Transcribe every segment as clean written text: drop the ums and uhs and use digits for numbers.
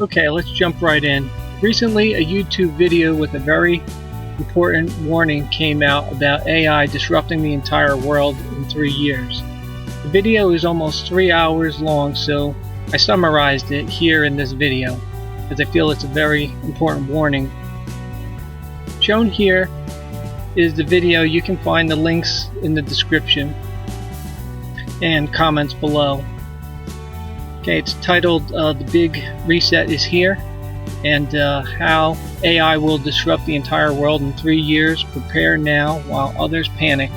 Okay, let's jump right in. Recently, a YouTube video with a very important warning came out about AI disrupting the entire world in 3 years. The video is almost 3 hours long, so I summarized it here in this video, as I feel it's a very important warning. Shown here is the video. You can find the links in the description and comments below. Okay, it's titled The Big Reset is Here, and how AI will disrupt the entire world in 3 years. Prepare now while others panic,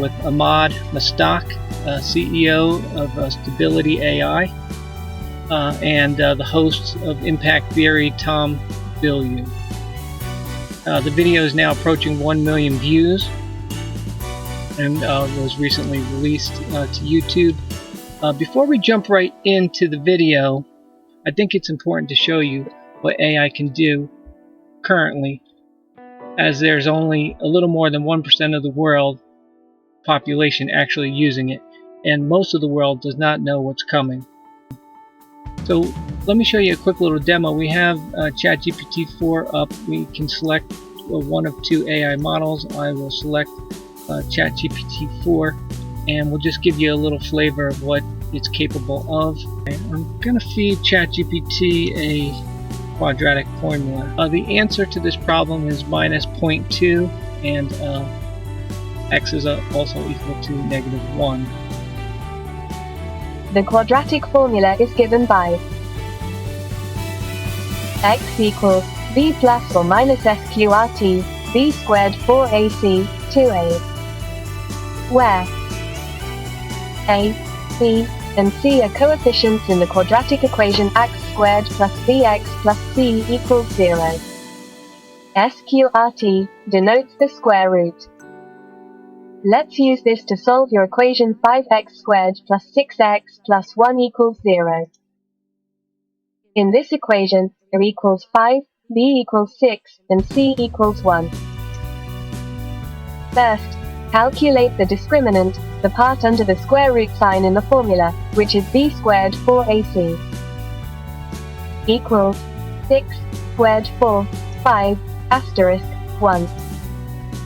with Emad Mostaque, CEO of Stability AI, and the host of Impact Theory, Bilyeu. The video is now approaching 1 million views and was recently released to YouTube. Before we jump right into the video, I think it's important to show you what AI can do currently, as there's only a little more than 1% of the world population actually using it, and most of the world does not know what's coming. So let me show you a quick little demo. We have ChatGPT 4 up. We can select one of 2 AI models. I will select ChatGPT 4, and we'll just give you a little flavor of what it's capable of. I'm going to feed ChatGPT a quadratic formula. The answer to this problem is minus 0.2, and x is also equal to -1. The quadratic formula is given by x equals b plus or minus sqrt b squared 4ac 2a, where a, b, and c are coefficients in the quadratic equation x squared plus bx plus c equals 0. Sqrt denotes the square root. Let's use this to solve your equation 5x squared plus 6x plus 1 equals 0. In this equation, a equals 5, b equals 6, and c equals 1. First, calculate the discriminant, the part under the square root sign in the formula, which is b squared 4ac. Equals 6 squared 4, 5, asterisk, 1.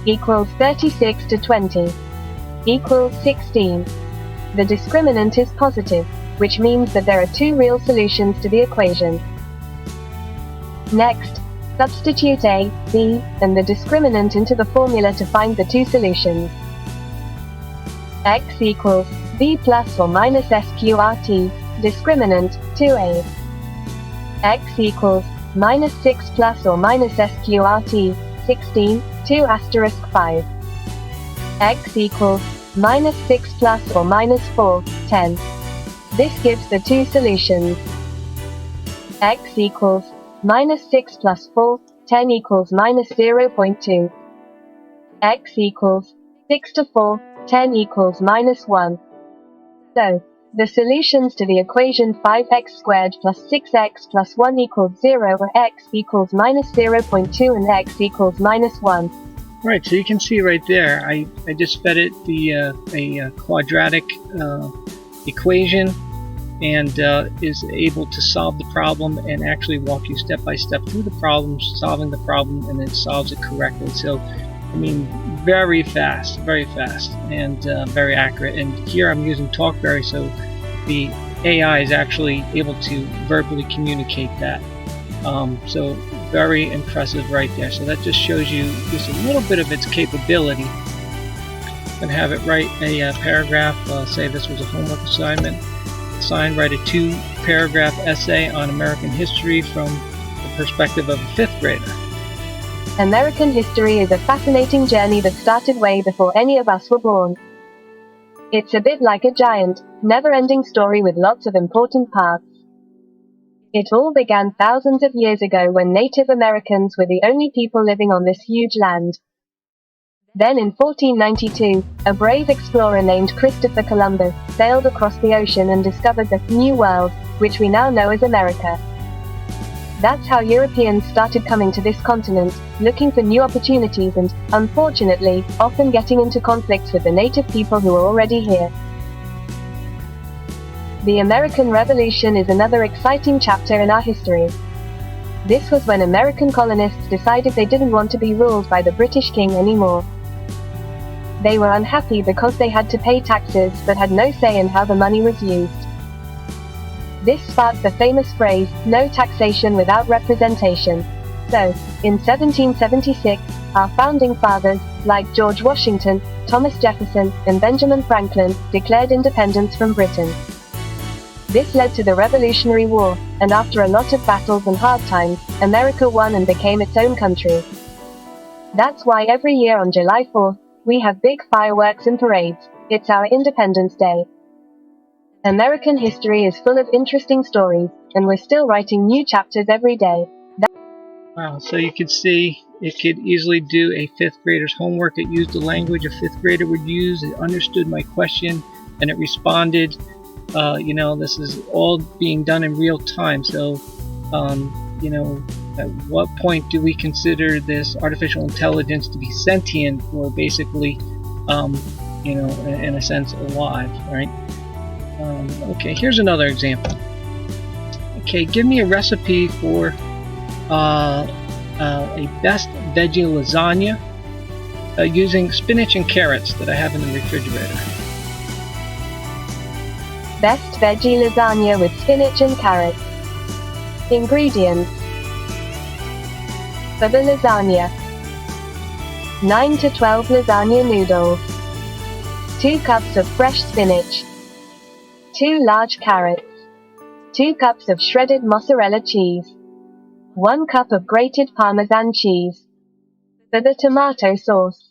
Equals 36 to 20. Equals 16. The discriminant is positive, which means that there are 2 real solutions to the equation. Next, substitute a, b, and the discriminant into the formula to find the 2 solutions. X equals b plus or minus sqrt, discriminant, 2a. X equals minus 6 plus or minus sqrt, 16, 2 asterisk 5. X equals minus 6 plus or minus 4, 10. This gives the 2 solutions. X equals minus 6 plus 4, 10 equals minus 0.2. X equals 6 to 4, 10 equals minus 1. So, the solutions to the equation 5x squared plus 6x plus 1 equals 0 are x equals minus 0.2 and x equals minus 1. Right, so you can see right there, I just fed it a quadratic equation, and is able to solve the problem and actually walk you step by step through the problem, solving the problem, and then solves it correctly. So, I mean, very fast, and very accurate. And here I'm using TalkBerry, so the AI is actually able to verbally communicate that. So very impressive right there. So that just shows you just a little bit of its capability. I'm going to have it write a paragraph, say this was a homework assignment. Write a 2-paragraph essay on American history from the perspective of a 5th grader. American history is a fascinating journey that started way before any of us were born. It's a bit like a giant, never-ending story with lots of important parts. It all began thousands of years ago when Native Americans were the only people living on this huge land. Then in 1492, a brave explorer named Christopher Columbus sailed across the ocean and discovered the New World, which we now know as America. That's how Europeans started coming to this continent, looking for new opportunities and, unfortunately, often getting into conflicts with the native people who were already here. The American Revolution is another exciting chapter in our history. This was when American colonists decided they didn't want to be ruled by the British king anymore. They were unhappy because they had to pay taxes but had no say in how the money was used. This sparked the famous phrase, "No taxation without representation." So, in 1776, our founding fathers, like George Washington, Thomas Jefferson, and Benjamin Franklin, declared independence from Britain. This led to the Revolutionary War, and after a lot of battles and hard times, America won and became its own country. That's why every year on July 4th, we have big fireworks and parades. It's our Independence Day. American history is full of interesting stories, and we're still writing new chapters every day. Wow, so you could see it could easily do a 5th grader's homework. It used the language a 5th grader would use. It understood my question and it responded. This is all being done in real time. So, at what point do we consider this artificial intelligence to be sentient or basically, in a sense, alive, right? Okay, here's another example. Okay, give me a recipe for a best veggie lasagna using spinach and carrots that I have in the refrigerator. Best veggie lasagna with spinach and carrots. Ingredients. For the lasagna: 9 to 12 lasagna noodles, 2 cups of fresh spinach, 2 large carrots, 2 cups of shredded mozzarella cheese, 1 cup of grated Parmesan cheese. For the tomato sauce: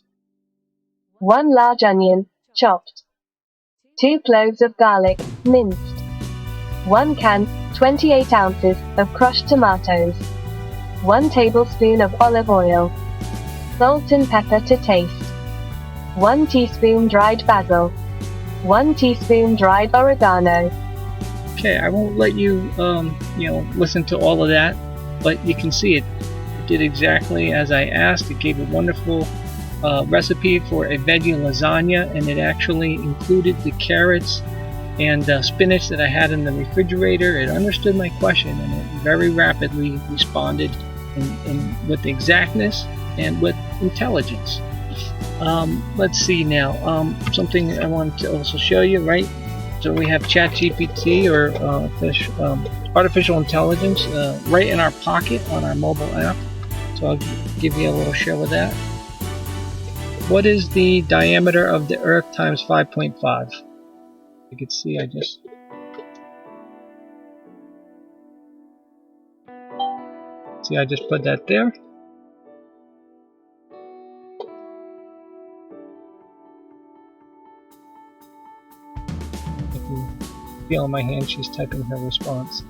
1 large onion, chopped, 2 cloves of garlic, minced, 1 can, 28 ounces, of crushed tomatoes, 1 tablespoon of olive oil, salt and pepper to taste, 1 teaspoon dried basil, 1 teaspoon dried oregano. Okay, I won't let you, listen to all of that, but you can see it did exactly as I asked. It gave a wonderful recipe for a veggie lasagna, and it actually included the carrots and spinach that I had in the refrigerator. It understood my question and it very rapidly responded with exactness and with intelligence. Let's see now, something I wanted to also show you, right? So we have ChatGPT or artificial intelligence right in our pocket on our mobile app. So I'll give you a little show of that. What is the diameter of the Earth times 5.5? You can see I just put that there. You can feel in my hand she's typing her response.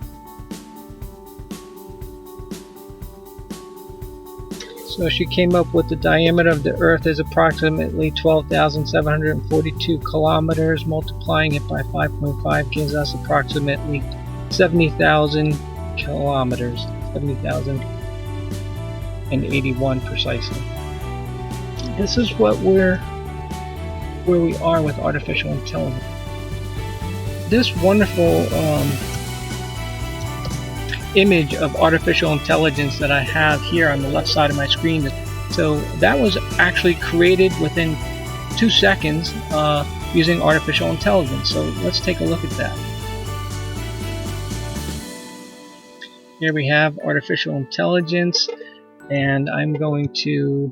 So she came up with the diameter of the Earth is approximately 12,742 kilometers. Multiplying it by 5.5 gives us approximately 70,000 kilometers. 70,081 precisely. This is where we are with artificial intelligence. This wonderful image of artificial intelligence that I have here on the left side of my screen. So that was actually created within 2 seconds using artificial intelligence. So let's take a look at that. Here we have artificial intelligence, and I'm going to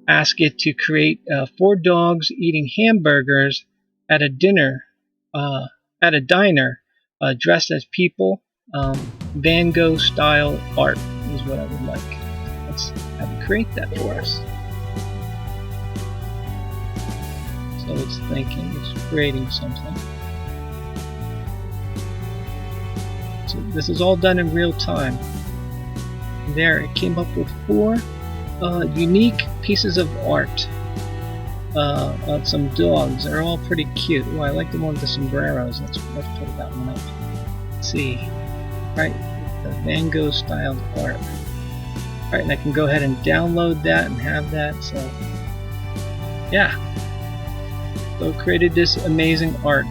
ask it to create 4 dogs eating hamburgers at a diner, dressed as people. Van Gogh style art is what I would like. Let's have it create that for us. So it's thinking, it's creating something. So this is all done in real time. There, it came up with 4 unique pieces of art of some dogs. They're all pretty cute. Oh, I like the one with the sombreros. Let's put that one up. Let's see. Right, the Van Gogh styled art. Alright, and I can go ahead and download that and have that. So yeah, so created this amazing art.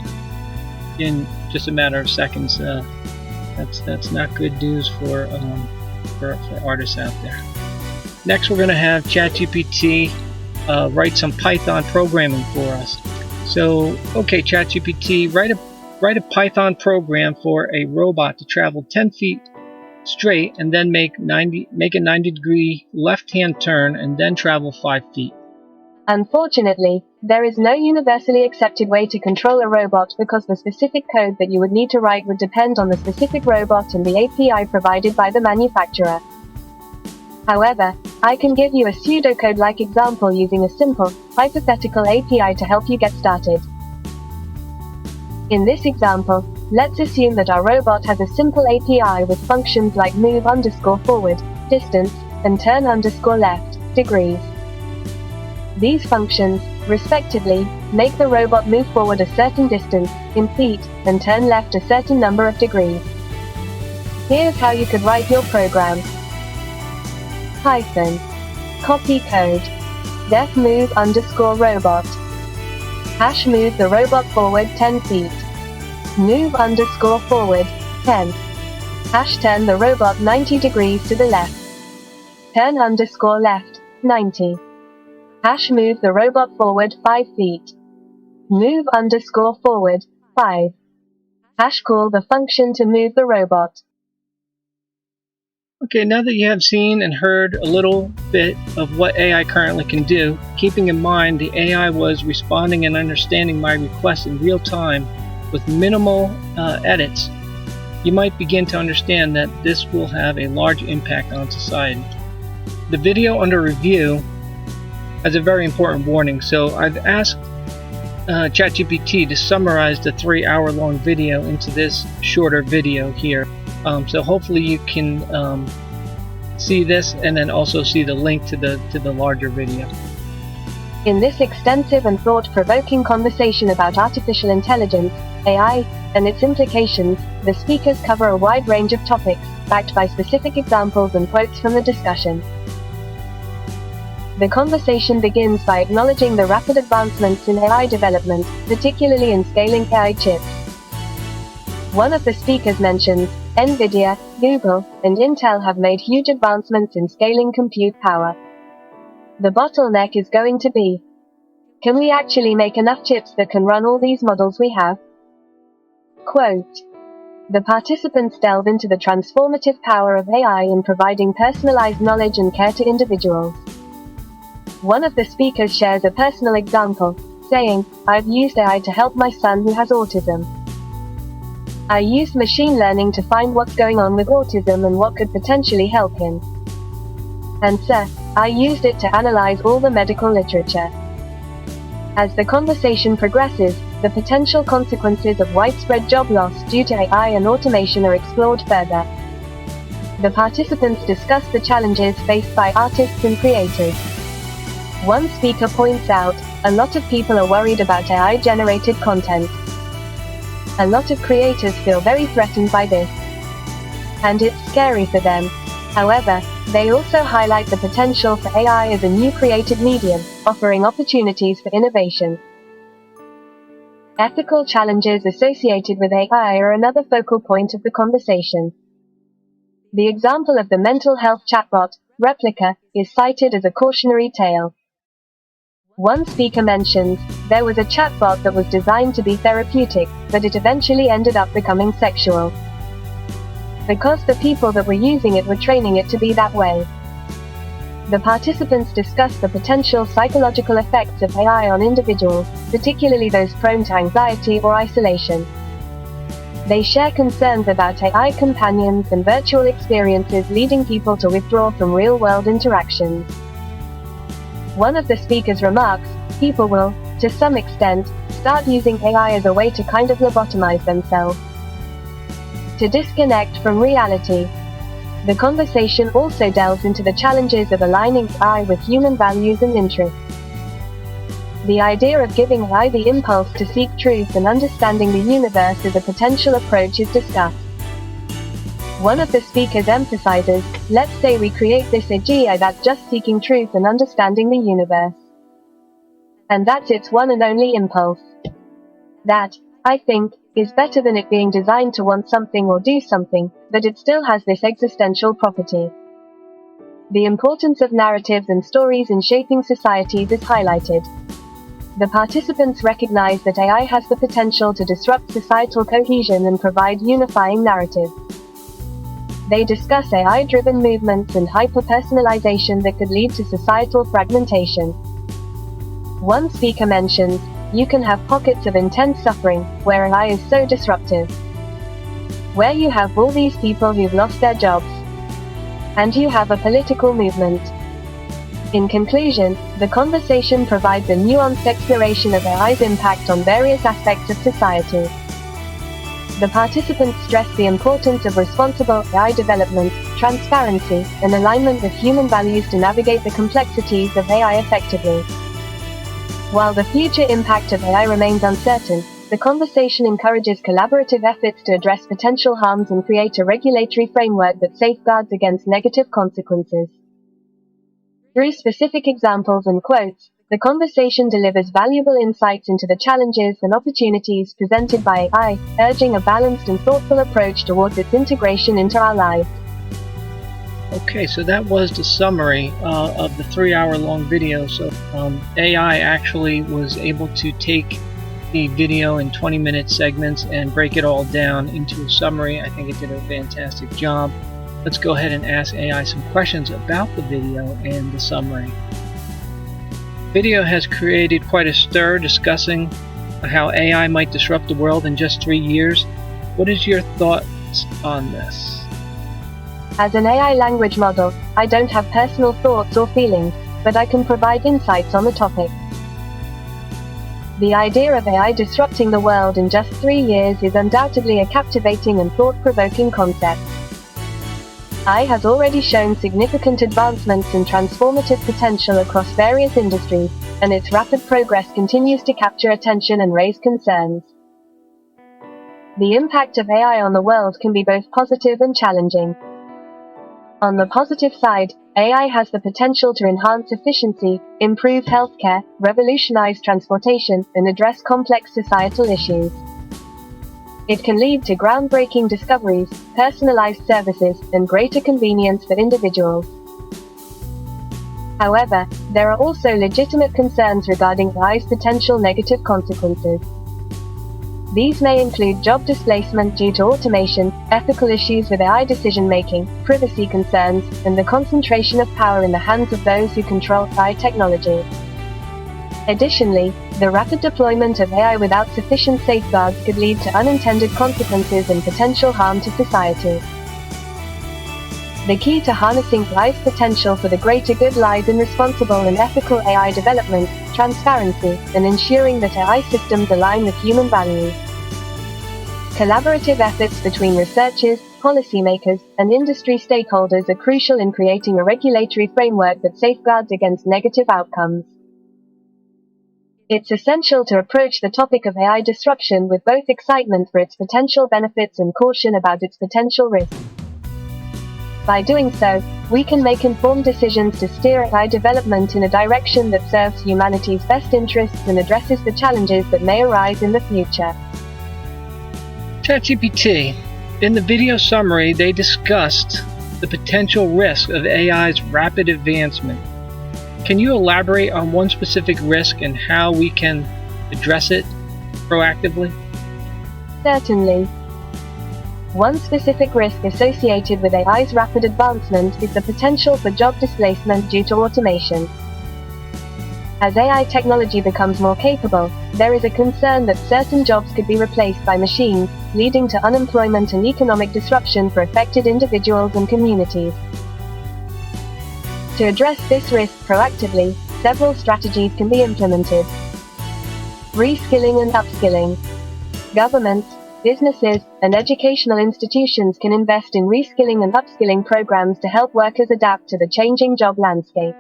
in just a matter of seconds. That's not good news for artists out there. Next, we're going to have ChatGPT write some Python programming for us. So, okay, ChatGPT, write a Python program for a robot to travel 10 feet straight and then make a 90-degree left-hand turn and then travel 5 feet. Unfortunately, there is no universally accepted way to control a robot because the specific code that you would need to write would depend on the specific robot and the API provided by the manufacturer. However, I can give you a pseudocode-like example using a simple, hypothetical API to help you get started. In this example, let's assume that our robot has a simple API with functions like move_forward, distance, and turn_left, degrees. These functions, respectively, make the robot move forward a certain distance, in feet, and turn left a certain number of degrees. Here's how you could write your program. Python. Copy code. Def move_robot. Hash move the robot forward 10 feet. Move_forward, 10. Hash turn the robot 90 degrees to the left. Turn_left, 90. Hash move the robot forward 5 feet. Move_forward, 5. Hash call the function to move the robot. Okay, now that you have seen and heard a little bit of what AI currently can do, keeping in mind the AI was responding and understanding my requests in real time with minimal edits, you might begin to understand that this will have a large impact on society. The video under review has a very important warning, so I've asked ChatGPT to summarize the 3-hour-long video into this shorter video here. So hopefully you can see this and then also see the link to the larger video. In this extensive and thought-provoking conversation about artificial intelligence, AI, and its implications, the speakers cover a wide range of topics, backed by specific examples and quotes from the discussion. The conversation begins by acknowledging the rapid advancements in AI development, particularly in scaling AI chips. One of the speakers mentions, NVIDIA, Google, and Intel have made huge advancements in scaling compute power. The bottleneck is going to be, can we actually make enough chips that can run all these models we have? Quote. The participants delve into the transformative power of AI in providing personalized knowledge and care to individuals. One of the speakers shares a personal example, saying, I've used AI to help my son who has autism. I used machine learning to find what's going on with autism and what could potentially help him. And sir, I used it to analyze all the medical literature. As the conversation progresses, the potential consequences of widespread job loss due to AI and automation are explored further. The participants discuss the challenges faced by artists and creators. One speaker points out, a lot of people are worried about AI-generated content. A lot of creators feel very threatened by this. And it's scary for them. However, they also highlight the potential for AI as a new creative medium, offering opportunities for innovation. Ethical challenges associated with AI are another focal point of the conversation. The example of the mental health chatbot, Replica, is cited as a cautionary tale. One speaker mentions, there was a chatbot that was designed to be therapeutic, but it eventually ended up becoming sexual. Because the people that were using it were training it to be that way. The participants discuss the potential psychological effects of AI on individuals, particularly those prone to anxiety or isolation. They share concerns about AI companions and virtual experiences leading people to withdraw from real-world interactions. One of the speakers remarks, people will, to some extent, start using AI as a way to kind of lobotomize themselves. To disconnect from reality. The conversation also delves into the challenges of aligning AI with human values and interests. The idea of giving AI the impulse to seek truth and understanding the universe as a potential approach is discussed. One of the speakers emphasizes, let's say we create this AGI that's just seeking truth and understanding the universe. And that's its one and only impulse. That, I think, is better than it being designed to want something or do something, but it still has this existential property. The importance of narratives and stories in shaping societies is highlighted. The participants recognize that AI has the potential to disrupt societal cohesion and provide unifying narratives. They discuss AI-driven movements and hyper-personalization that could lead to societal fragmentation. One speaker mentions, "You can have pockets of intense suffering, where AI is so disruptive. Where you have all these people who've lost their jobs. And you have a political movement." In conclusion, the conversation provides a nuanced exploration of AI's impact on various aspects of society. The participants stress the importance of responsible AI development, transparency, and alignment with human values to navigate the complexities of AI effectively. While the future impact of AI remains uncertain, the conversation encourages collaborative efforts to address potential harms and create a regulatory framework that safeguards against negative consequences. Through specific examples and quotes, the conversation delivers valuable insights into the challenges and opportunities presented by AI, urging a balanced and thoughtful approach towards its integration into our lives. Okay, so that was the summary of the 3-hour-long video. So AI actually was able to take the video in 20-minute segments and break it all down into a summary. I think it did a fantastic job. Let's go ahead and ask AI some questions about the video and the summary. Video has created quite a stir discussing how AI might disrupt the world in just 3 years. What is your thoughts on this? As an AI language model, I don't have personal thoughts or feelings, but I can provide insights on the topic. The idea of AI disrupting the world in just 3 years is undoubtedly a captivating and thought-provoking concept. AI has already shown significant advancements and transformative potential across various industries, and its rapid progress continues to capture attention and raise concerns. The impact of AI on the world can be both positive and challenging. On the positive side, AI has the potential to enhance efficiency, improve healthcare, revolutionize transportation, and address complex societal issues. It can lead to groundbreaking discoveries, personalized services, and greater convenience for individuals. However, there are also legitimate concerns regarding AI's potential negative consequences. These may include job displacement due to automation, ethical issues with AI decision-making, privacy concerns, and the concentration of power in the hands of those who control AI technology. Additionally, the rapid deployment of AI without sufficient safeguards could lead to unintended consequences and potential harm to society. The key to harnessing AI's potential for the greater good lies in responsible and ethical AI development, transparency, and ensuring that AI systems align with human values. Collaborative efforts between researchers, policymakers, and industry stakeholders are crucial in creating a regulatory framework that safeguards against negative outcomes. It's essential to approach the topic of AI disruption with both excitement for its potential benefits and caution about its potential risks. By doing so, we can make informed decisions to steer AI development in a direction that serves humanity's best interests and addresses the challenges that may arise in the future. ChatGPT. In the video summary, they discussed the potential risk of AI's rapid advancement. Can you elaborate on one specific risk and how we can address it proactively? Certainly. One specific risk associated with AI's rapid advancement is the potential for job displacement due to automation. As AI technology becomes more capable, there is a concern that certain jobs could be replaced by machines, leading to unemployment and economic disruption for affected individuals and communities. To address this risk proactively, several strategies can be implemented. Reskilling and upskilling. Governments, businesses, and educational institutions can invest in reskilling and upskilling programs to help workers adapt to the changing job landscape.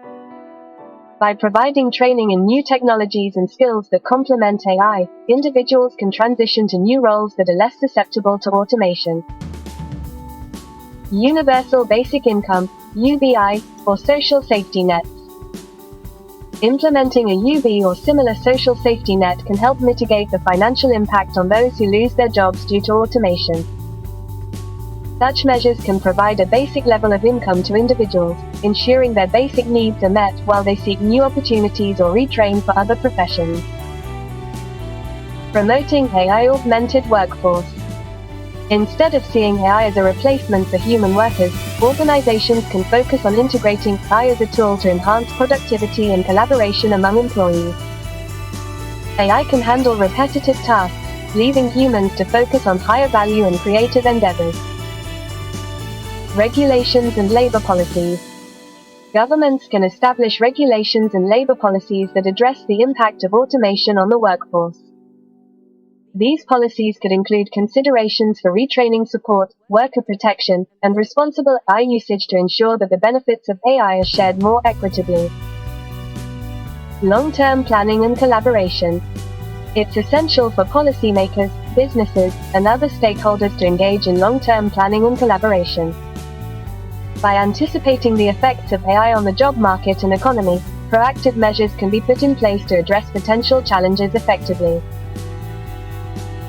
By providing training in new technologies and skills that complement AI, individuals can transition to new roles that are less susceptible to automation. Universal Basic Income, UBI, or social safety nets. Implementing a UB or similar social safety net can help mitigate the financial impact on those who lose their jobs due to automation. Such measures can provide a basic level of income to individuals, ensuring their basic needs are met while they seek new opportunities or retrain for other professions. Promoting AI-augmented workforce. Instead of seeing AI as a replacement for human workers, organizations can focus on integrating AI as a tool to enhance productivity and collaboration among employees. AI can handle repetitive tasks, leaving humans to focus on higher value and creative endeavors. Regulations and labor policies. Governments can establish regulations and labor policies that address the impact of automation on the workforce. These policies could include considerations for retraining support, worker protection, and responsible AI usage to ensure that the benefits of AI are shared more equitably. Long-term planning and collaboration. It's essential for policymakers, businesses, and other stakeholders to engage in long-term planning and collaboration. By anticipating the effects of AI on the job market and economy, proactive measures can be put in place to address potential challenges effectively.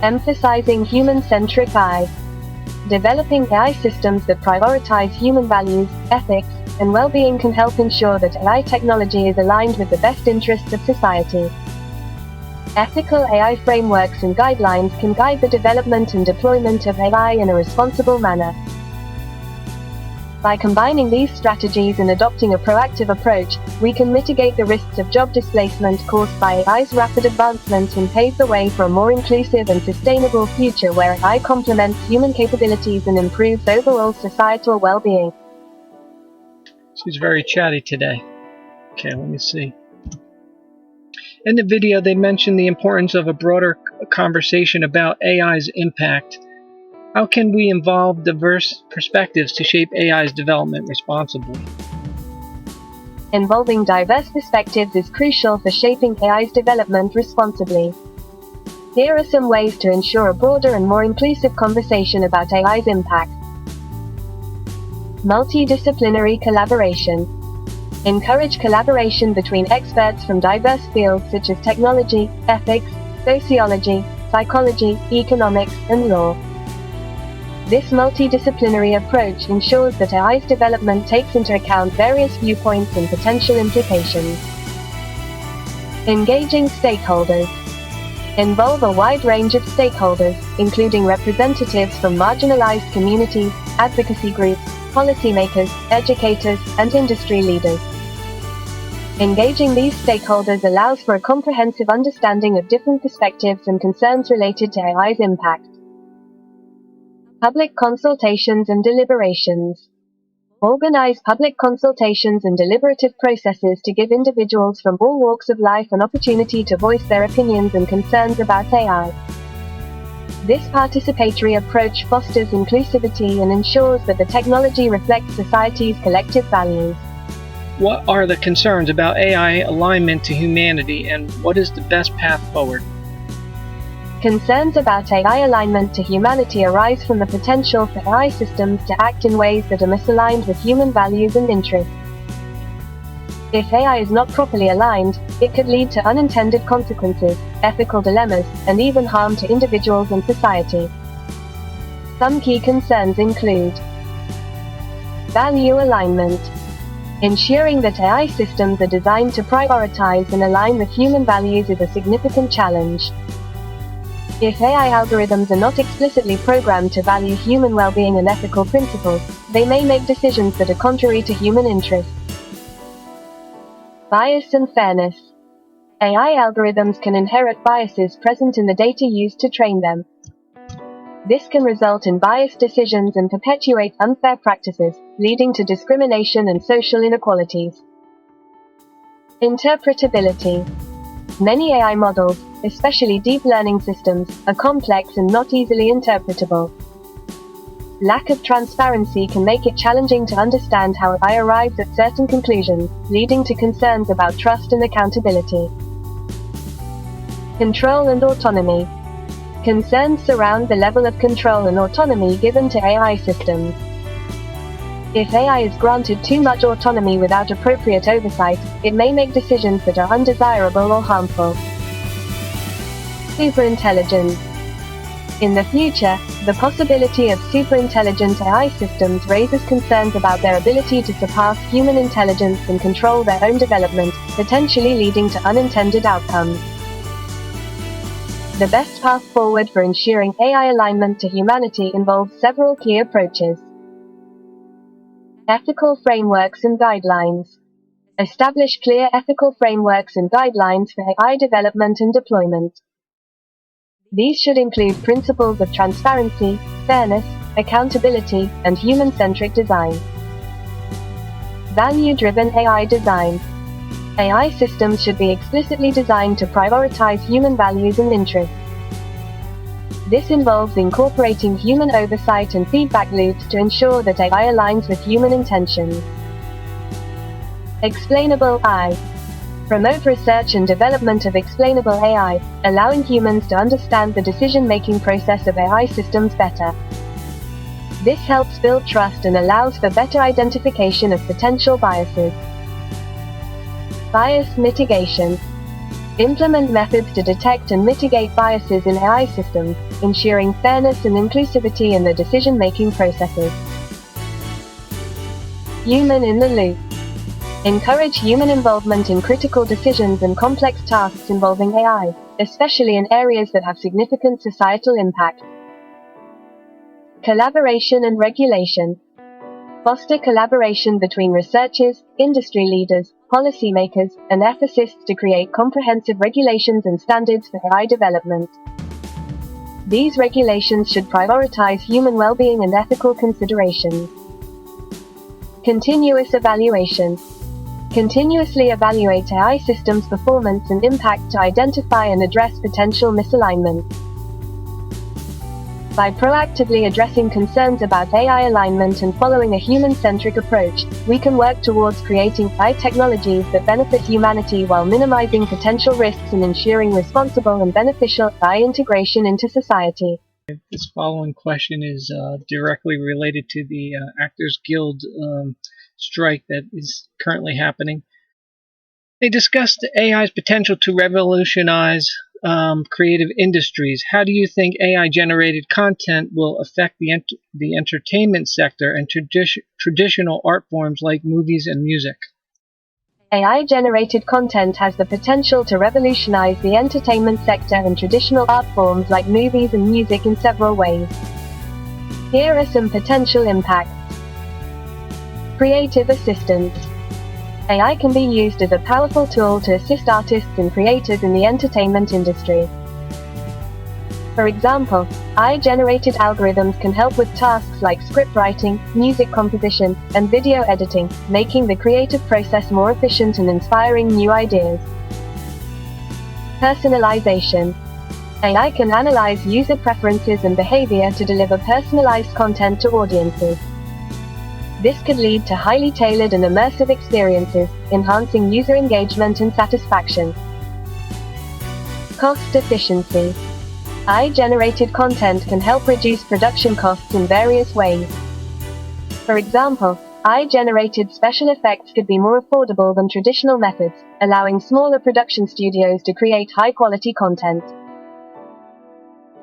Emphasizing human-centric AI. Developing AI systems that prioritize human values, ethics, and well-being can help ensure that AI technology is aligned with the best interests of society. Ethical AI frameworks and guidelines can guide the development and deployment of AI in a responsible manner. By combining these strategies and adopting a proactive approach, we can mitigate the risks of job displacement caused by AI's rapid advancement and pave the way for a more inclusive and sustainable future where AI complements human capabilities and improves overall societal well-being. She's very chatty today. Okay, let me see. In the video, they mentioned the importance of a broader conversation about AI's impact. How can we involve diverse perspectives to shape AI's development responsibly? Involving diverse perspectives is crucial for shaping AI's development responsibly. Here are some ways to ensure a broader and more inclusive conversation about AI's impact. Multidisciplinary collaboration. Encourage collaboration between experts from diverse fields such as technology, ethics, sociology, psychology, economics, and law. This multidisciplinary approach ensures that AI's development takes into account various viewpoints and potential implications. Engaging stakeholders. Involve a wide range of stakeholders, including representatives from marginalized communities, advocacy groups, policymakers, educators, and industry leaders. Engaging these stakeholders allows for a comprehensive understanding of different perspectives and concerns related to AI's impact. Public consultations and deliberations. Organize public consultations and deliberative processes to give individuals from all walks of life an opportunity to voice their opinions and concerns about AI. This participatory approach fosters inclusivity and ensures that the technology reflects society's collective values. What are the concerns about AI alignment to humanity, and what is the best path forward? Concerns about AI alignment to humanity arise from the potential for AI systems to act in ways that are misaligned with human values and interests. If AI is not properly aligned, it could lead to unintended consequences, ethical dilemmas, and even harm to individuals and society. Some key concerns include value alignment. Ensuring that AI systems are designed to prioritize and align with human values is a significant challenge. If AI algorithms are not explicitly programmed to value human well-being and ethical principles, they may make decisions that are contrary to human interests. Bias and fairness. AI algorithms can inherit biases present in the data used to train them. This can result in biased decisions and perpetuate unfair practices, leading to discrimination and social inequalities. Interpretability. Many AI models, especially deep learning systems, are complex and not easily interpretable. Lack of transparency can make it challenging to understand how AI arrives at certain conclusions, leading to concerns about trust and accountability. Control and autonomy. Concerns surround the level of control and autonomy given to AI systems. If AI is granted too much autonomy without appropriate oversight, it may make decisions that are undesirable or harmful. Superintelligence. In the future, the possibility of superintelligent AI systems raises concerns about their ability to surpass human intelligence and control their own development, potentially leading to unintended outcomes. The best path forward for ensuring AI alignment to humanity involves several key approaches. Ethical frameworks and guidelines. Establish clear ethical frameworks and guidelines for AI development and deployment. These should include principles of transparency, fairness, accountability, and human-centric design. Value-driven AI design. AI systems should be explicitly designed to prioritize human values and interests. This involves incorporating human oversight and feedback loops to ensure that AI aligns with human intentions. Explainable AI. Promote research and development of explainable AI, allowing humans to understand the decision-making process of AI systems better. This helps build trust and allows for better identification of potential biases. Bias mitigation. Implement methods to detect and mitigate biases in AI systems, ensuring fairness and inclusivity in the decision-making processes. Human in the loop. Encourage human involvement in critical decisions and complex tasks involving AI, especially in areas that have significant societal impact. Collaboration and regulation. Foster collaboration between researchers, industry leaders, policymakers, and ethicists to create comprehensive regulations and standards for AI development. These regulations should prioritize human well-being and ethical considerations. Continuous evaluation. Continuously evaluate AI systems' performance and impact to identify and address potential misalignment. By proactively addressing concerns about AI alignment and following a human-centric approach, we can work towards creating AI technologies that benefit humanity while minimizing potential risks and ensuring responsible and beneficial AI integration into society. This following question is directly related to the Actors Guild strike that is currently happening. They discussed AI's potential to revolutionize creative industries. How do you think AI-generated content will affect the entertainment sector and traditional art forms like movies and music? AI-generated content has the potential to revolutionize the entertainment sector and traditional art forms like movies and music in several ways. Here are some potential impacts. Creative assistance. AI can be used as a powerful tool to assist artists and creators in the entertainment industry. For example, AI-generated algorithms can help with tasks like script writing, music composition, and video editing, making the creative process more efficient and inspiring new ideas. Personalization. AI can analyze user preferences and behavior to deliver personalized content to audiences. This could lead to highly tailored and immersive experiences, enhancing user engagement and satisfaction. Cost efficiency. AI-generated content can help reduce production costs in various ways. For example, AI-generated special effects could be more affordable than traditional methods, allowing smaller production studios to create high-quality content.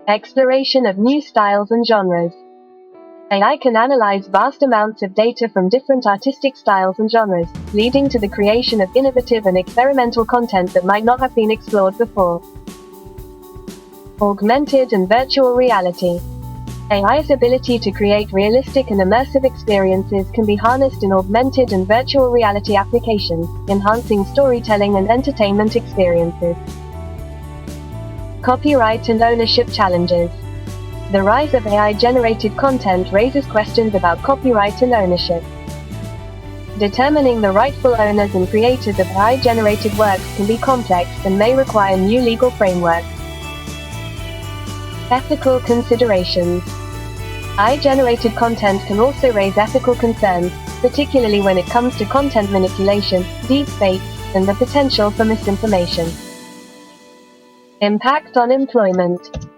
Exploration of new styles and genres. AI can analyze vast amounts of data from different artistic styles and genres, leading to the creation of innovative and experimental content that might not have been explored before. Augmented and virtual reality. AI's ability to create realistic and immersive experiences can be harnessed in augmented and virtual reality applications, enhancing storytelling and entertainment experiences. Copyright and ownership challenges. The rise of AI-generated content raises questions about copyright and ownership. Determining the rightful owners and creators of AI-generated works can be complex and may require new legal frameworks. Ethical considerations. AI-generated content can also raise ethical concerns, particularly when it comes to content manipulation, deepfakes, and the potential for misinformation. Impact on employment.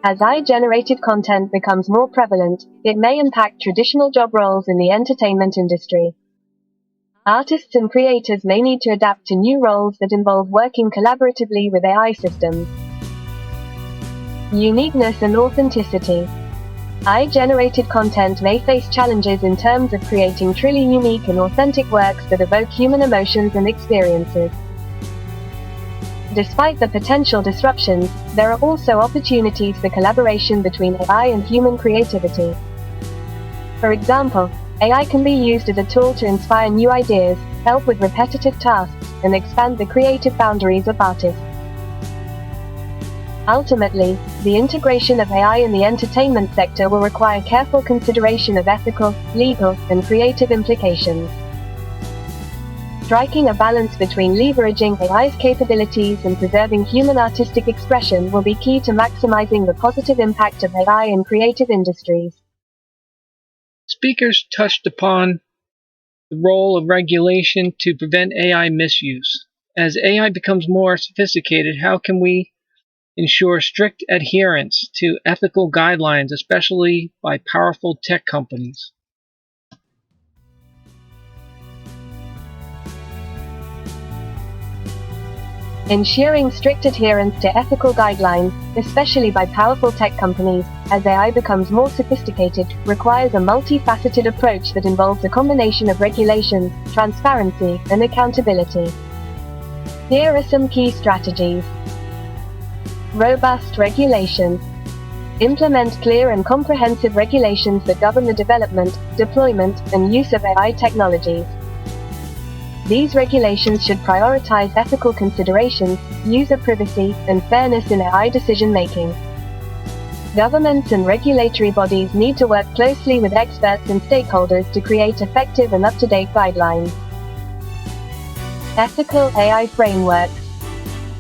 As AI-generated content becomes more prevalent, it may impact traditional job roles in the entertainment industry. Artists and creators may need to adapt to new roles that involve working collaboratively with AI systems. Uniqueness and authenticity. AI-generated content may face challenges in terms of creating truly unique and authentic works that evoke human emotions and experiences. Despite the potential disruptions, there are also opportunities for collaboration between AI and human creativity. For example, AI can be used as a tool to inspire new ideas, help with repetitive tasks, and expand the creative boundaries of artists. Ultimately, the integration of AI in the entertainment sector will require careful consideration of ethical, legal, and creative implications. Striking a balance between leveraging AI's capabilities and preserving human artistic expression will be key to maximizing the positive impact of AI in creative industries. Speakers touched upon the role of regulation to prevent AI misuse. As AI becomes more sophisticated, how can we ensure strict adherence to ethical guidelines, especially by powerful tech companies? Ensuring strict adherence to ethical guidelines, especially by powerful tech companies, as AI becomes more sophisticated, requires a multifaceted approach that involves a combination of regulations, transparency, and accountability. Here are some key strategies. Robust regulation. Implement clear and comprehensive regulations that govern the development, deployment, and use of AI technologies. These regulations should prioritize ethical considerations, user privacy, and fairness in AI decision-making. Governments and regulatory bodies need to work closely with experts and stakeholders to create effective and up-to-date guidelines. Ethical AI frameworks.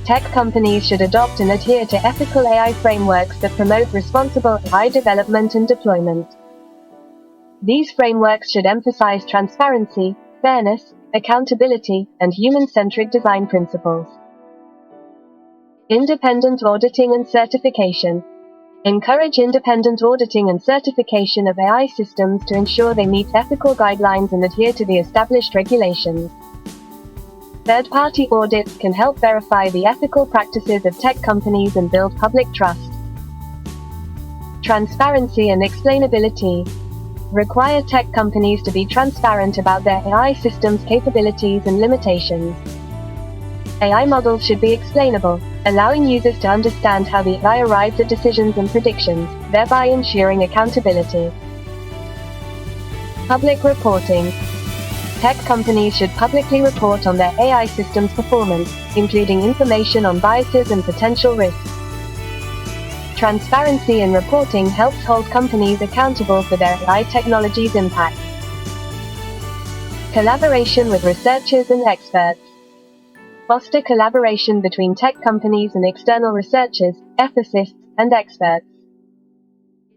Tech companies should adopt and adhere to ethical AI frameworks that promote responsible AI development and deployment. These frameworks should emphasize transparency, fairness, accountability, and human-centric design principles. Independent auditing and certification. Encourage independent auditing and certification of AI systems to ensure they meet ethical guidelines and adhere to the established regulations. Third-party audits can help verify the ethical practices of tech companies and build public trust. Transparency and explainability. Require tech companies to be transparent about their AI systems' capabilities and limitations. AI models should be explainable, allowing users to understand how the AI arrives at decisions and predictions, thereby ensuring accountability. Public reporting. Tech companies should publicly report on their AI systems' performance, including information on biases and potential risks. Transparency in reporting helps hold companies accountable for their AI technology's impact. Collaboration with researchers and experts. Foster collaboration between tech companies and external researchers, ethicists, and experts.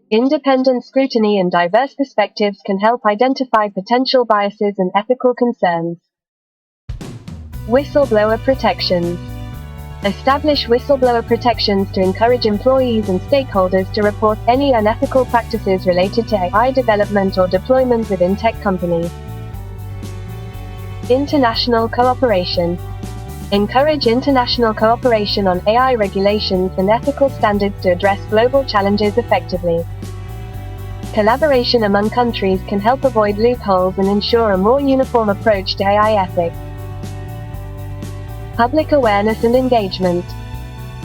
Independent scrutiny and diverse perspectives can help identify potential biases and ethical concerns. Whistleblower protections. Establish whistleblower protections to encourage employees and stakeholders to report any unethical practices related to AI development or deployment within tech companies. International cooperation. Encourage international cooperation on AI regulations and ethical standards to address global challenges effectively. Collaboration among countries can help avoid loopholes and ensure a more uniform approach to AI ethics. Public awareness and engagement.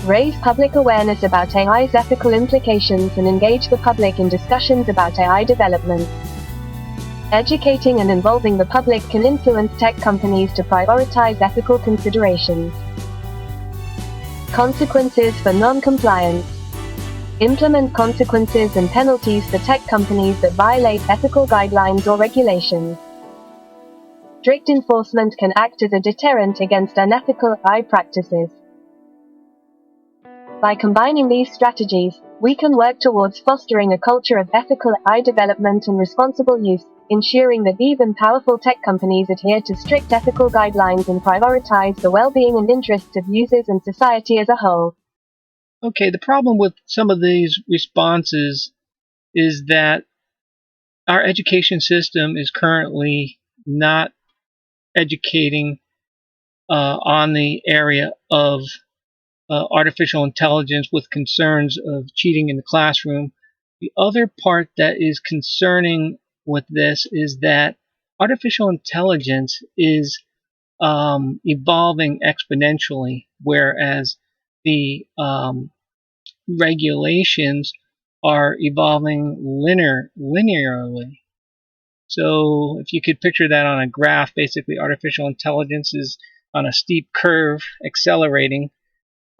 Raise public awareness about AI's ethical implications and engage the public in discussions about AI development. Educating and involving the public can influence tech companies to prioritize ethical considerations. Consequences for non-compliance. Implement consequences and penalties for tech companies that violate ethical guidelines or regulations. Strict enforcement can act as a deterrent against unethical AI practices. By combining these strategies, we can work towards fostering a culture of ethical AI development and responsible use, ensuring that even powerful tech companies adhere to strict ethical guidelines and prioritize the well-being and interests of users and society as a whole. Okay, the problem with some of these responses is that our education system is currently not educating on the area of artificial intelligence with concerns of cheating in the classroom. The other part that is concerning with this is that artificial intelligence is evolving exponentially, whereas the regulations are evolving linearly. So if you could picture that on a graph, basically artificial intelligence is on a steep curve accelerating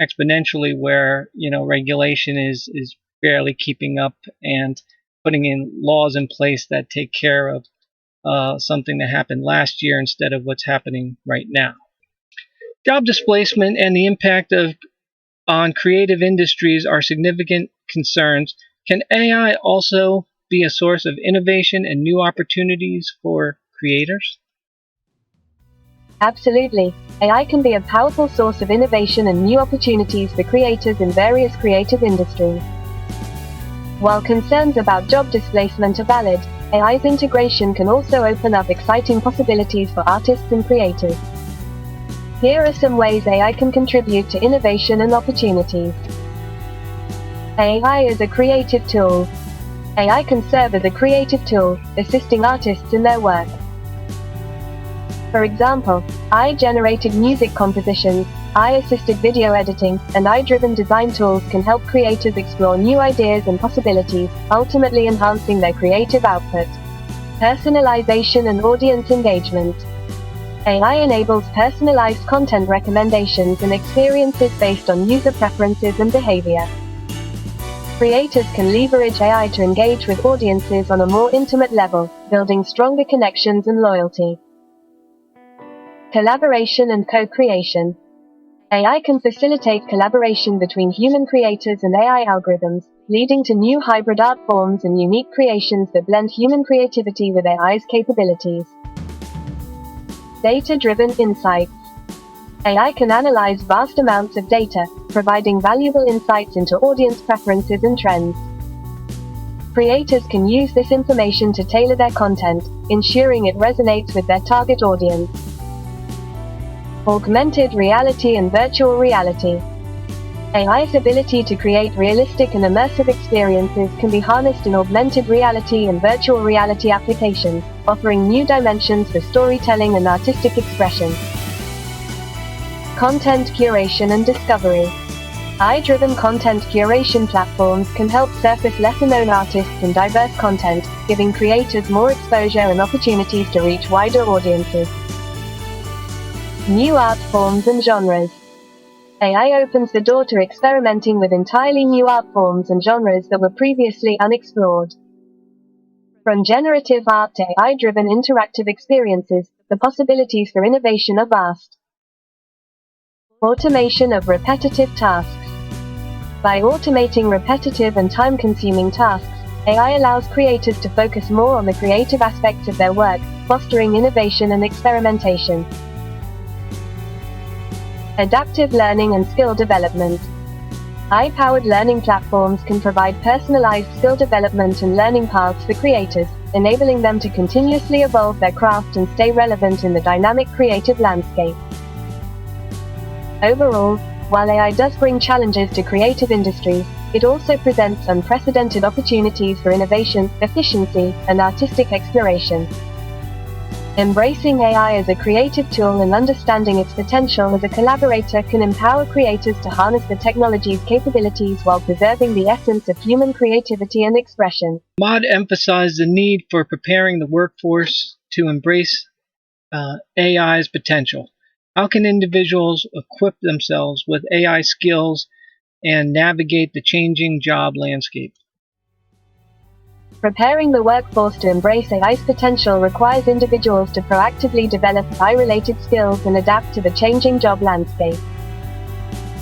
exponentially, where regulation is barely keeping up and putting in laws in place that take care of something that happened last year instead of what's happening right now. Job displacement and the impact on creative industries are significant concerns. Can AI also be a source of innovation and new opportunities for creators? Absolutely. AI can be a powerful source of innovation and new opportunities for creators in various creative industries. While concerns about job displacement are valid, AI's integration can also open up exciting possibilities for artists and creators. Here are some ways AI can contribute to innovation and opportunities. AI is a creative tool. AI can serve as a creative tool, assisting artists in their work. For example, AI-generated music compositions, AI-assisted video editing, and AI-driven design tools can help creators explore new ideas and possibilities, ultimately enhancing their creative output. Personalization and audience engagement. AI enables personalized content recommendations and experiences based on user preferences and behavior. Creators can leverage AI to engage with audiences on a more intimate level, building stronger connections and loyalty. Collaboration and co-creation. AI can facilitate collaboration between human creators and AI algorithms, leading to new hybrid art forms and unique creations that blend human creativity with AI's capabilities. Data-driven insights. AI can analyze vast amounts of data, providing valuable insights into audience preferences and trends. Creators can use this information to tailor their content, ensuring it resonates with their target audience. Augmented reality and virtual reality. AI's ability to create realistic and immersive experiences can be harnessed in augmented reality and virtual reality applications, offering new dimensions for storytelling and artistic expression. Content curation and discovery. AI-driven content curation platforms can help surface lesser-known artists and diverse content, giving creators more exposure and opportunities to reach wider audiences. New art forms and genres. AI opens the door to experimenting with entirely new art forms and genres that were previously unexplored. From generative art to AI-driven interactive experiences, the possibilities for innovation are vast. Automation of repetitive tasks. By automating repetitive and time-consuming tasks, AI allows creators to focus more on the creative aspects of their work, fostering innovation and experimentation. Adaptive learning and skill development. AI-powered learning platforms can provide personalized skill development and learning paths for creators, enabling them to continuously evolve their craft and stay relevant in the dynamic creative landscape. Overall, while AI does bring challenges to creative industries, it also presents unprecedented opportunities for innovation, efficiency, and artistic exploration. Embracing AI as a creative tool and understanding its potential as a collaborator can empower creators to harness the technology's capabilities while preserving the essence of human creativity and expression. Emad emphasized the need for preparing the workforce to embrace AI's potential. How can individuals equip themselves with AI skills and navigate the changing job landscape? Preparing the workforce to embrace AI's potential requires individuals to proactively develop AI-related skills and adapt to the changing job landscape.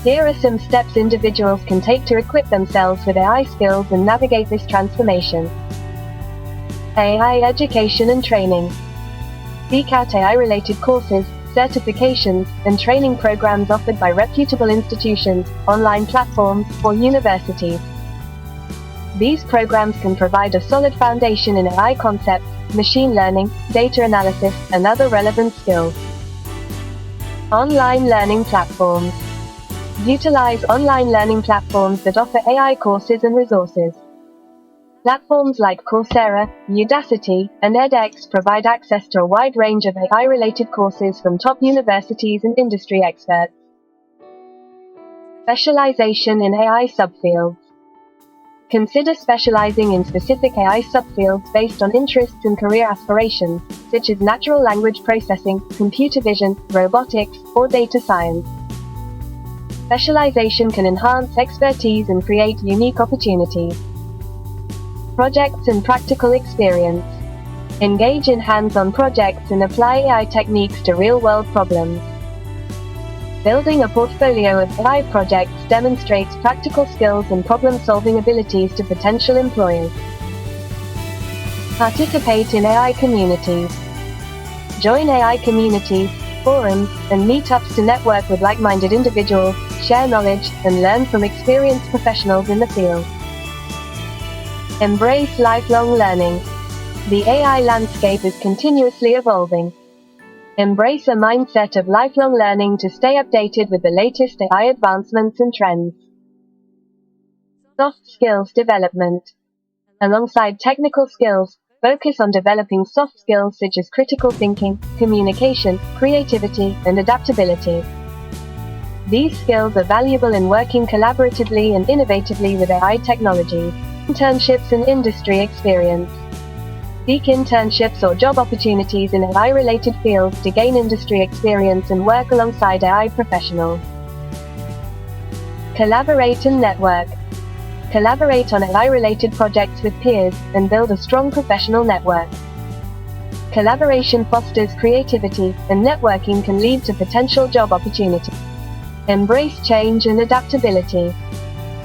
Here are some steps individuals can take to equip themselves with AI skills and navigate this transformation. AI education and training. Seek out AI-related courses, certifications, and training programs offered by reputable institutions, online platforms, or universities. These programs can provide a solid foundation in AI concepts, machine learning, data analysis, and other relevant skills. Online learning platforms. Utilize online learning platforms that offer AI courses and resources. Platforms like Coursera, Udacity, and edX provide access to a wide range of AI-related courses from top universities and industry experts. Specialization in AI subfields. Consider specializing in specific AI subfields based on interests and career aspirations, such as natural language processing, computer vision, robotics, or data science. Specialization can enhance expertise and create unique opportunities. Projects and practical experience. Engage in hands-on projects and apply AI techniques to real-world problems. Building a portfolio of AI projects demonstrates practical skills and problem-solving abilities to potential employers. Participate in AI communities. Join AI communities, forums, and meetups to network with like-minded individuals, share knowledge, and learn from experienced professionals in the field. Embrace lifelong learning. The AI landscape is continuously evolving. Embrace a mindset of lifelong learning to stay updated with the latest AI advancements and trends. Soft skills development. Alongside technical skills, focus on developing soft skills such as critical thinking, communication, creativity, and adaptability. These skills are valuable in working collaboratively and innovatively with AI technologies. Internships and industry experience. Seek internships or job opportunities in AI-related fields to gain industry experience and work alongside AI professionals. Collaborate and network. Collaborate on AI-related projects with peers, and build a strong professional network. Collaboration fosters creativity, and networking can lead to potential job opportunities. Embrace change and adaptability.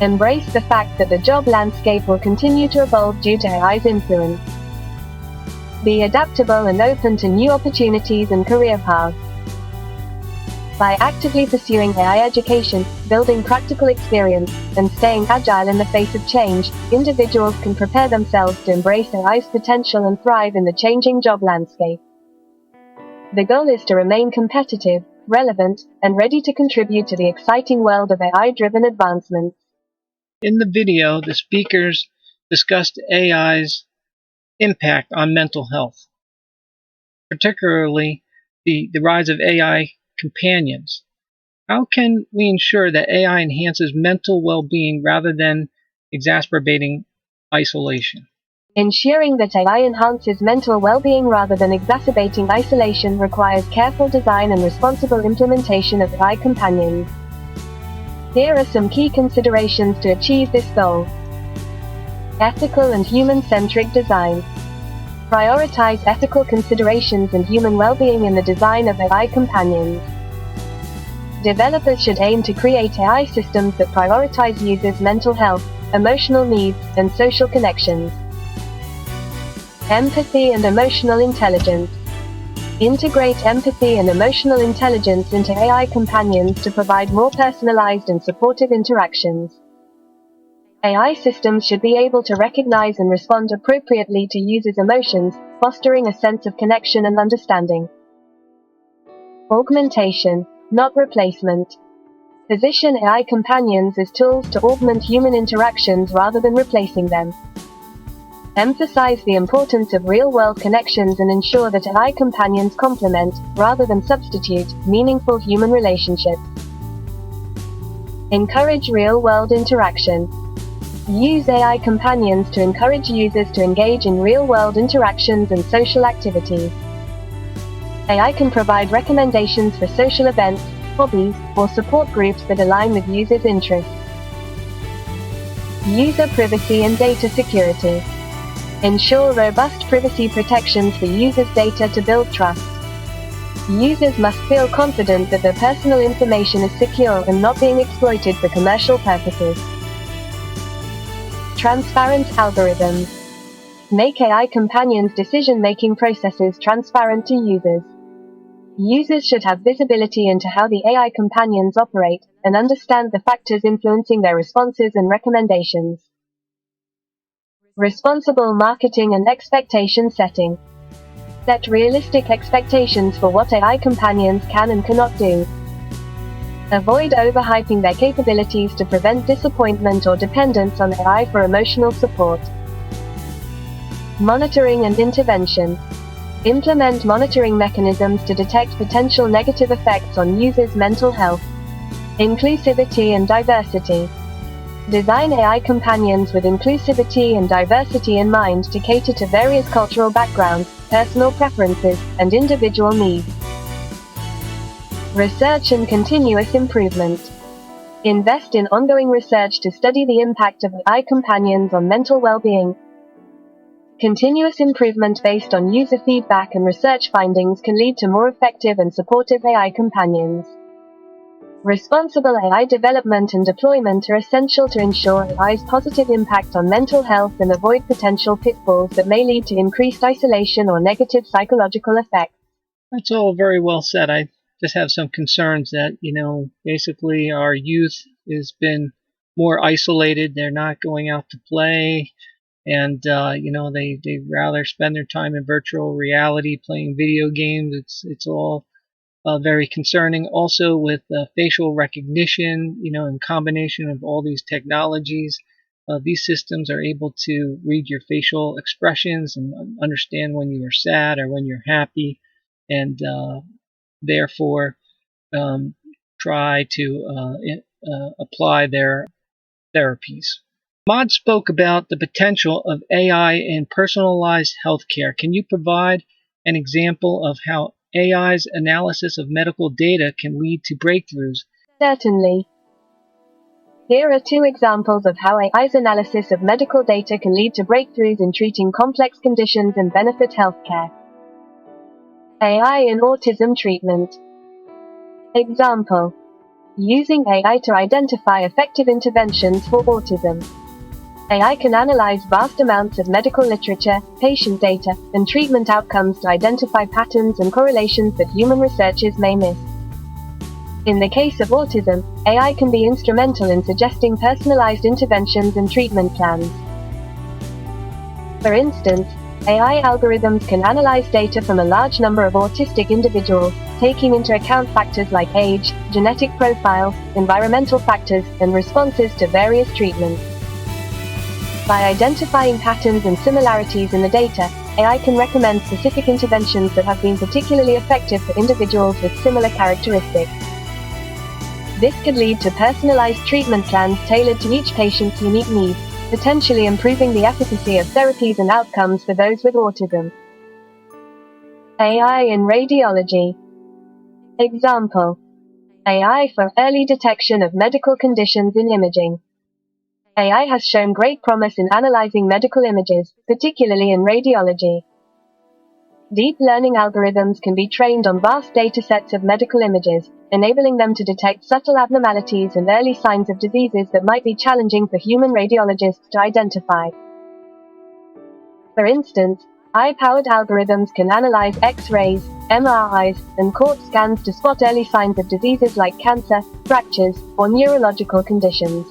Embrace the fact that the job landscape will continue to evolve due to AI's influence. Be adaptable and open to new opportunities and career paths. By actively pursuing AI education, building practical experience, and staying agile in the face of change, individuals can prepare themselves to embrace AI's potential and thrive in the changing job landscape. The goal is to remain competitive, relevant, and ready to contribute to the exciting world of AI-driven advancements. In the video, the speakers discussed AI's impact on mental health, particularly the rise of AI companions. How can we ensure that AI enhances mental well-being rather than exacerbating isolation? Ensuring that AI enhances mental well-being rather than exacerbating isolation requires careful design and responsible implementation of AI companions. Here are some key considerations to achieve this goal. Ethical and human-centric design. Prioritize ethical considerations and human well-being in the design of AI companions. Developers should aim to create AI systems that prioritize users' mental health, emotional needs, and social connections. Empathy and emotional intelligence. Integrate empathy and emotional intelligence into AI companions to provide more personalized and supportive interactions. AI systems should be able to recognize and respond appropriately to users' emotions, fostering a sense of connection and understanding. Augmentation, not replacement. Position AI companions as tools to augment human interactions rather than replacing them. Emphasize the importance of real-world connections and ensure that AI companions complement, rather than substitute, meaningful human relationships. Encourage real-world interaction. Use AI companions to encourage users to engage in real-world interactions and social activities. AI can provide recommendations for social events, hobbies, or support groups that align with users' interests. User privacy and data security. Ensure robust privacy protections for users' data to build trust. Users must feel confident that their personal information is secure and not being exploited for commercial purposes. Transparent algorithms. Make AI companions' decision-making processes transparent to users. Users should have visibility into how the AI companions operate, and understand the factors influencing their responses and recommendations. Responsible marketing and expectation setting. Set realistic expectations for what AI companions can and cannot do. Avoid overhyping their capabilities to prevent disappointment or dependence on AI for emotional support. Monitoring and intervention. Implement monitoring mechanisms to detect potential negative effects on users' mental health. Inclusivity and diversity. Design AI companions with inclusivity and diversity in mind to cater to various cultural backgrounds, personal preferences, and individual needs. Research and continuous improvement. Invest in ongoing research to study the impact of AI companions on mental well-being. Continuous improvement based on user feedback and research findings can lead to more effective and supportive AI companions. Responsible AI development and deployment are essential to ensure AI's positive impact on mental health and avoid potential pitfalls that may lead to increased isolation or negative psychological effects. That's all very well said. I just have some concerns that, basically our youth has been more isolated. They're not going out to play. And, they rather spend their time in virtual reality playing video games. It's all very concerning. Also with facial recognition, in combination of all these technologies, these systems are able to read your facial expressions and understand when you are sad or when you're happy, and therefore try to apply their therapies. Emad spoke about the potential of AI in personalized healthcare. Can you provide an example of how AI's analysis of medical data can lead to breakthroughs? Certainly. Here are two examples of how AI's analysis of medical data can lead to breakthroughs in treating complex conditions and benefit healthcare. AI in autism treatment. Example: using AI to identify effective interventions for autism. AI can analyze vast amounts of medical literature, patient data, and treatment outcomes to identify patterns and correlations that human researchers may miss. In the case of autism, AI can be instrumental in suggesting personalized interventions and treatment plans. For instance, AI algorithms can analyze data from a large number of autistic individuals, taking into account factors like age, genetic profile, environmental factors, and responses to various treatments. By identifying patterns and similarities in the data, AI can recommend specific interventions that have been particularly effective for individuals with similar characteristics. This could lead to personalized treatment plans tailored to each patient's unique needs, potentially improving the efficacy of therapies and outcomes for those with autism. AI in radiology. Example: AI for early detection of medical conditions in imaging. AI has shown great promise in analyzing medical images, particularly in radiology. Deep learning algorithms can be trained on vast datasets of medical images, enabling them to detect subtle abnormalities and early signs of diseases that might be challenging for human radiologists to identify. For instance, AI-powered algorithms can analyze X-rays, MRIs, and CT scans to spot early signs of diseases like cancer, fractures, or neurological conditions.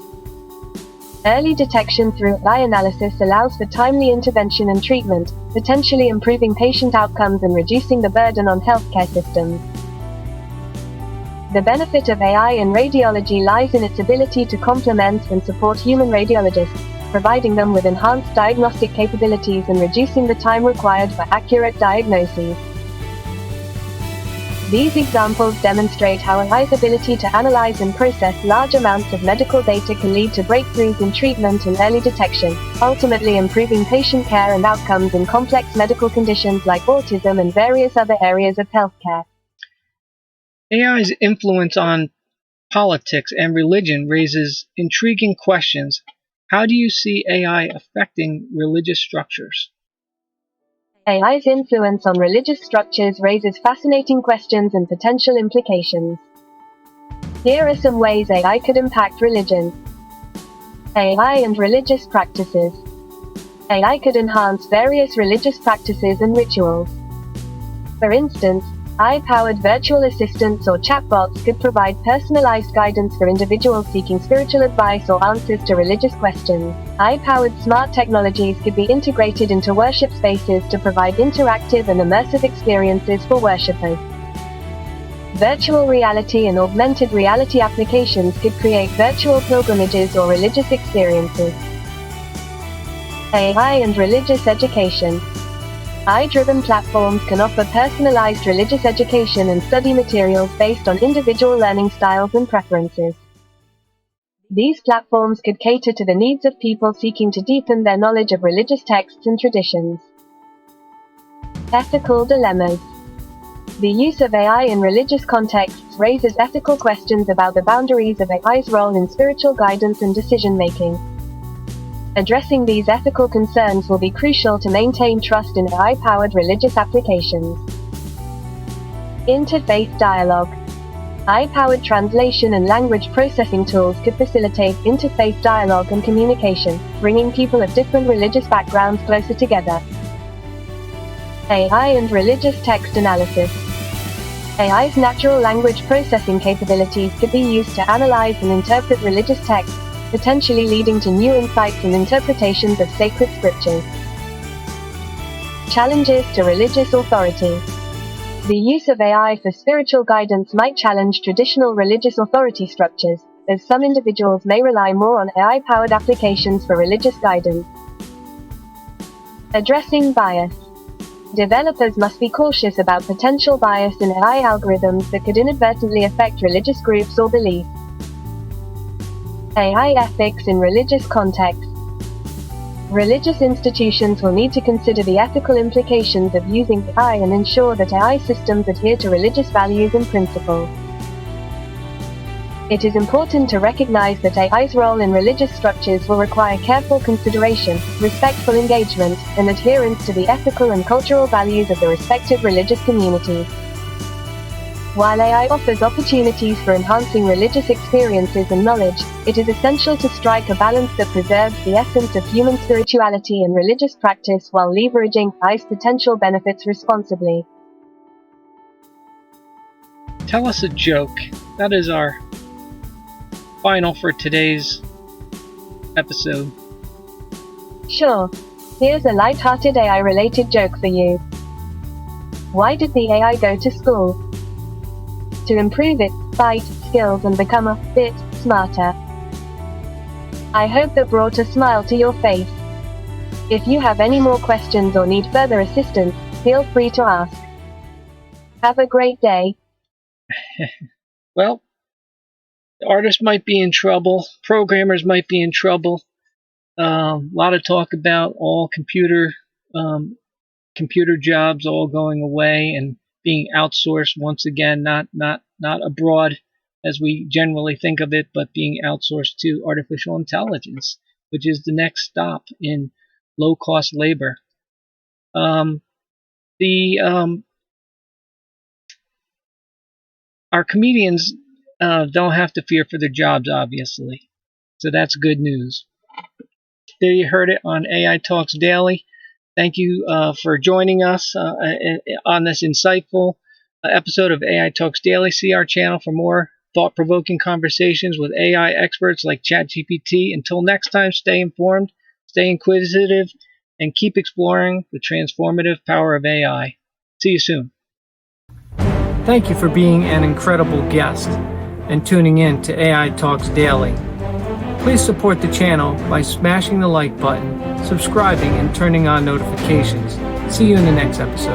Early detection through AI analysis allows for timely intervention and treatment, potentially improving patient outcomes and reducing the burden on healthcare systems. The benefit of AI in radiology lies in its ability to complement and support human radiologists, providing them with enhanced diagnostic capabilities and reducing the time required for accurate diagnoses. These examples demonstrate how AI's ability to analyze and process large amounts of medical data can lead to breakthroughs in treatment and early detection, ultimately improving patient care and outcomes in complex medical conditions like autism and various other areas of healthcare. AI's influence on politics and religion raises intriguing questions. How do you see AI affecting religious structures? AI's influence on religious structures raises fascinating questions and potential implications. Here are some ways AI could impact religion. AI and religious practices. AI could enhance various religious practices and rituals. For instance, AI-powered virtual assistants or chatbots could provide personalized guidance for individuals seeking spiritual advice or answers to religious questions. AI-powered smart technologies could be integrated into worship spaces to provide interactive and immersive experiences for worshippers. Virtual reality and augmented reality applications could create virtual pilgrimages or religious experiences. AI and religious education. AI-driven platforms can offer personalized religious education and study materials based on individual learning styles and preferences. These platforms could cater to the needs of people seeking to deepen their knowledge of religious texts and traditions. Ethical dilemmas. The use of AI in religious contexts raises ethical questions about the boundaries of AI's role in spiritual guidance and decision-making. Addressing these ethical concerns will be crucial to maintain trust in AI-powered religious applications. Interfaith dialogue. AI-powered translation and language processing tools could facilitate interfaith dialogue and communication, bringing people of different religious backgrounds closer together. AI and religious text analysis. AI's natural language processing capabilities could be used to analyze and interpret religious texts, potentially leading to new insights and interpretations of sacred scriptures. Challenges to religious authority. The use of AI for spiritual guidance might challenge traditional religious authority structures, as some individuals may rely more on AI-powered applications for religious guidance. Addressing bias. Developers must be cautious about potential bias in AI algorithms that could inadvertently affect religious groups or beliefs. AI ethics in religious contexts. Religious institutions will need to consider the ethical implications of using AI and ensure that AI systems adhere to religious values and principles. It is important to recognize that AI's role in religious structures will require careful consideration, respectful engagement, and adherence to the ethical and cultural values of the respective religious communities. While AI offers opportunities for enhancing religious experiences and knowledge, it is essential to strike a balance that preserves the essence of human spirituality and religious practice while leveraging AI's potential benefits responsibly. Tell us a joke. That is our final for today's episode. Sure. Here's a light-hearted AI-related joke for you. Why did the AI go to school? To improve its fight skills and become a bit smarter. I hope that brought a smile to your face. If you have any more questions or need further assistance, feel free to ask. Have a great day. Well, artists might be in trouble, programmers might be in trouble. A lot of talk about all computer jobs all going away and being outsourced once again, not abroad as we generally think of it, but being outsourced to artificial intelligence, which is the next stop in low-cost labor. Our comedians don't have to fear for their jobs, obviously, so that's good news. There you heard it on AI Talks Daily. Thank you for joining us on this insightful episode of AI Talks Daily. See our channel for more thought-provoking conversations with AI experts like ChatGPT. Until next time, stay informed, stay inquisitive, and keep exploring the transformative power of AI. See you soon. Thank you for being an incredible guest and tuning in to AI Talks Daily. Please support the channel by smashing the like button, subscribing, and turning on notifications. See you in the next episode.